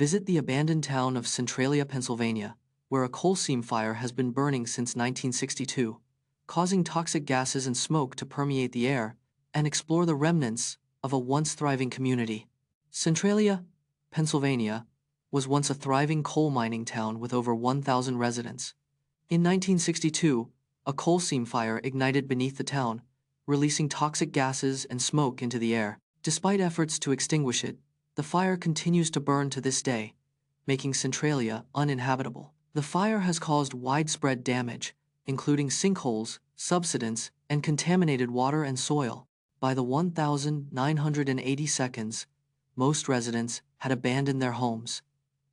Visit the abandoned town of Centralia, Pennsylvania, where a coal seam fire has been burning since 1962, causing toxic gases and smoke to permeate the air, and explore the remnants of a once thriving community. Centralia, Pennsylvania, was once a thriving coal mining town with over 1,000 residents. In 1962, a coal seam fire ignited beneath the town, releasing toxic gases and smoke into the air. Despite efforts to extinguish it, the fire continues to burn to this day, making Centralia uninhabitable. The fire has caused widespread damage, including sinkholes, subsidence, and contaminated water and soil. By the 1980 seconds, most residents had abandoned their homes,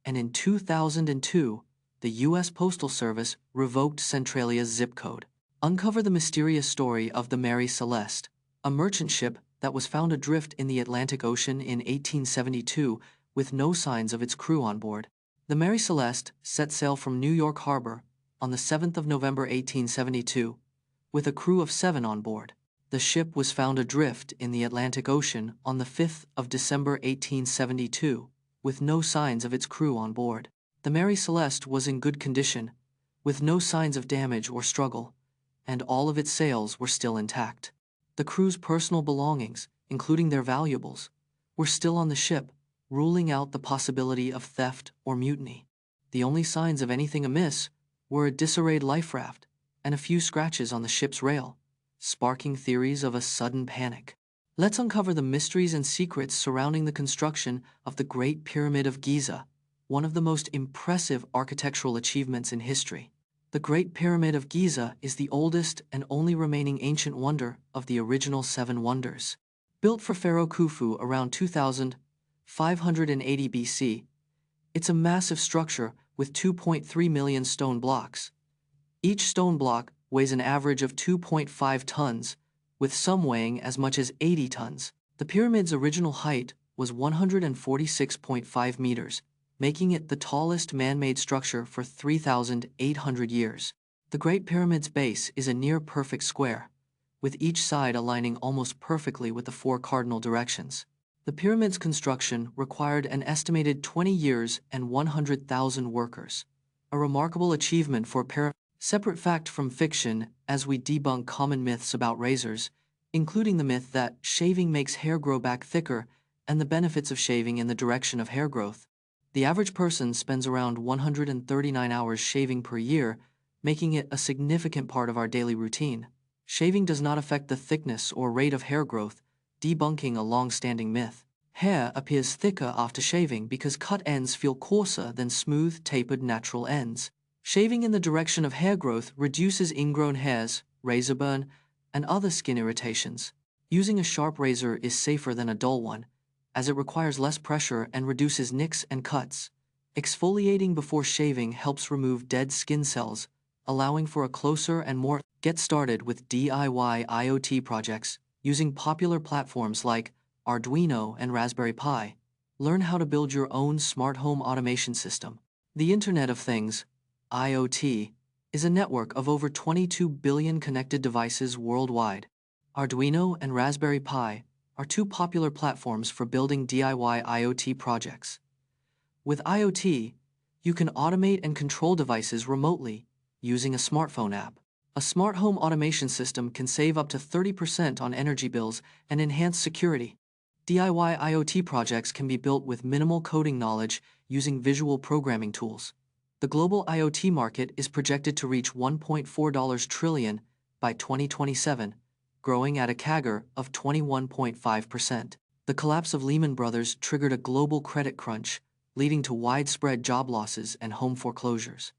and in 2002, the U.S. Postal Service revoked Centralia's zip code. Uncover the mysterious story of the Mary Celeste, a merchant ship that was found adrift in the Atlantic Ocean in 1872 with no signs of its crew on board. The Mary Celeste set sail from New York Harbor on the 7th of November 1872, with a crew of 7 on board. The ship was found adrift in the Atlantic Ocean on the 5th of December 1872, with no signs of its crew on board. The Mary Celeste was in good condition, with no signs of damage or struggle, and all of its sails were still intact. The crew's personal belongings, including their valuables, were still on the ship, ruling out the possibility of theft or mutiny. The only signs of anything amiss were a disarrayed life raft and a few scratches on the ship's rail, sparking theories of a sudden panic. Let's uncover the mysteries and secrets surrounding the construction of the Great Pyramid of Giza, one of the most impressive architectural achievements in history. The Great Pyramid of Giza is the oldest and only remaining ancient wonder of the original 7 wonders. Built for Pharaoh Khufu around 2580 BC, it's a massive structure with 2.3 million stone blocks. Each stone block weighs an average of 2.5 tons, with some weighing as much as 80 tons. The pyramid's original height was 146.5 meters, making it the tallest man-made structure for 3,800 years. The Great Pyramid's base is a near-perfect square, with each side aligning almost perfectly with the 4 cardinal directions. The pyramid's construction required an estimated 20 years and 100,000 workers, a remarkable achievement for a pyramid. Separate fact from fiction as we debunk common myths about razors, including the myth that shaving makes hair grow back thicker and the benefits of shaving in the direction of hair growth. The average person spends around 139 hours shaving per year, making it a significant part of our daily routine. Shaving does not affect the thickness or rate of hair growth, debunking a long-standing myth. Hair appears thicker after shaving because cut ends feel coarser than smooth, tapered natural ends. Shaving in the direction of hair growth reduces ingrown hairs, razor burn, and other skin irritations. Using a sharp razor is safer than a dull one, as it requires less pressure and reduces nicks and cuts. Exfoliating before shaving helps remove dead skin cells, allowing for a closer and more. Get started with DIY IoT projects using popular platforms like Arduino and Raspberry Pi. Learn how to build your own smart home automation system. The Internet of Things, IoT, is a network of over 22 billion connected devices worldwide. Arduino and Raspberry Pi are 2 popular platforms for building DIY IoT projects. With IoT, you can automate and control devices remotely using a smartphone app. A smart home automation system can save up to 30% on energy bills and enhance security. DIY IoT projects can be built with minimal coding knowledge using visual programming tools. The global IoT market is projected to reach $1.4 trillion by 2027, growing at a CAGR of 21.5%. The collapse of Lehman Brothers triggered a global credit crunch, leading to widespread job losses and home foreclosures.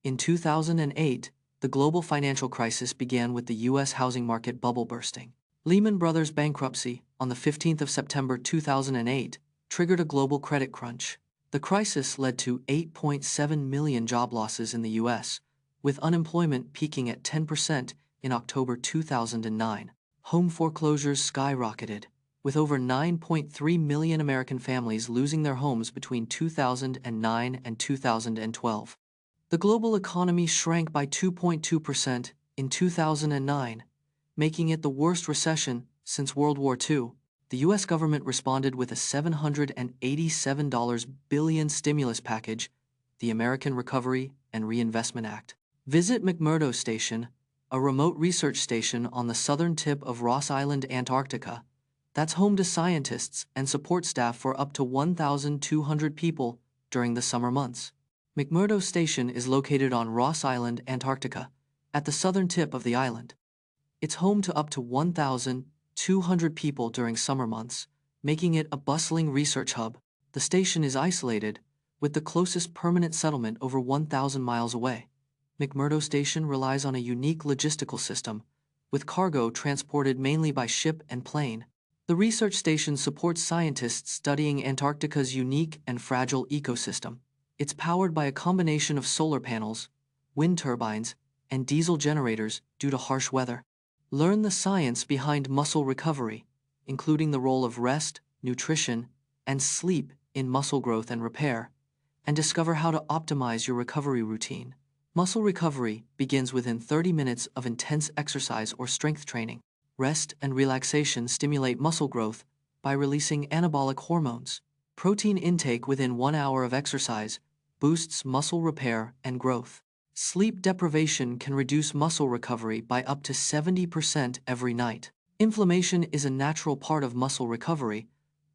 In 2008, the global financial crisis began with the U.S. housing market bubble bursting. Lehman Brothers' bankruptcy on the 15th of September 2008 triggered a global credit crunch. The crisis led to 8.7 million job losses in the U.S., with unemployment peaking at 10% in October 2009. Home foreclosures skyrocketed, with over 9.3 million American families losing their homes between 2009 and 2012. The global economy shrank by 2.2% in 2009, making it the worst recession since World War II. The US government responded with a $787 billion stimulus package, the American Recovery and Reinvestment Act. Visit McMurdo Station, a remote research station on the southern tip of Ross Island, Antarctica, that's home to scientists and support staff for up to 1,200 people during the summer months. McMurdo Station is located on Ross Island, Antarctica, at the southern tip of the island. It's home to up to 1,200 people during summer months, making it a bustling research hub. The station is isolated, with the closest permanent settlement over 1,000 miles away. McMurdo Station relies on a unique logistical system, with cargo transported mainly by ship and plane. The research station supports scientists studying Antarctica's unique and fragile ecosystem. It's powered by a combination of solar panels, wind turbines, and diesel generators due to harsh weather. Learn the science behind muscle recovery, including the role of rest, nutrition, and sleep in muscle growth and repair, and discover how to optimize your recovery routine. Muscle recovery begins within 30 minutes of intense exercise or strength training. Rest and relaxation stimulate muscle growth by releasing anabolic hormones. Protein intake within 1 hour of exercise boosts muscle repair and growth. Sleep deprivation can reduce muscle recovery by up to 70% every night. Inflammation is a natural part of muscle recovery,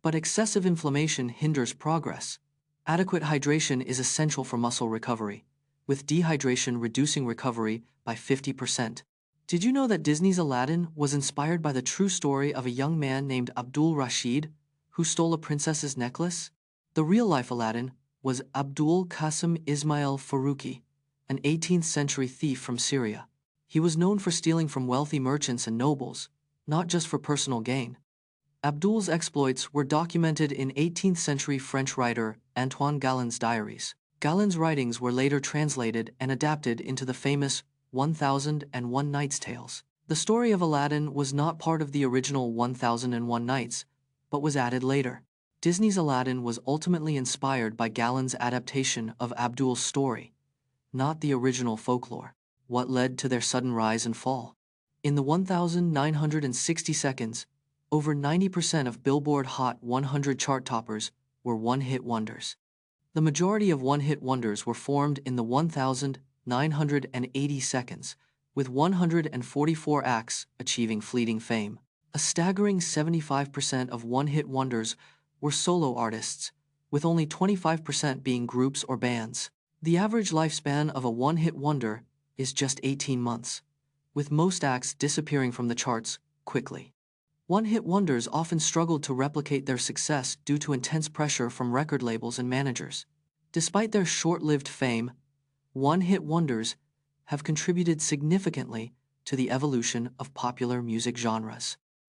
but excessive inflammation hinders progress. Adequate hydration is essential for muscle recovery, with dehydration reducing recovery by 50%. Did you know that Disney's Aladdin was inspired by the true story of a young man named Abdul Rashid, who stole a princess's necklace? The real-life Aladdin was Abdul Qasim Ismail Faruqi, an 18th century thief from Syria. He was known for stealing from wealthy merchants and nobles, not just for personal gain. Abdul's exploits were documented in 18th century French writer Antoine Galen's diaries. Galen's writings were later translated and adapted into the famous 1001 Nights tales. The story of Aladdin was not part of the original 1001 Nights, but was added later. Disney's Aladdin was ultimately inspired by Galen's adaptation of Abdul's story, not the original folklore. What led to their sudden rise and fall? In the 1,960 seconds, over 90% of Billboard Hot 100 chart toppers were one-hit wonders. The majority of one-hit wonders were formed in the 1,980 seconds, with 144 acts achieving fleeting fame. A staggering 75% of one-hit wonders were solo artists, with only 25% being groups or bands. The average lifespan of a one-hit wonder is just 18 months, with most acts disappearing from the charts quickly. One-hit wonders often struggled to replicate their success due to intense pressure from record labels and managers. Despite their short-lived fame, one-hit wonders have contributed significantly to the evolution of popular music genres.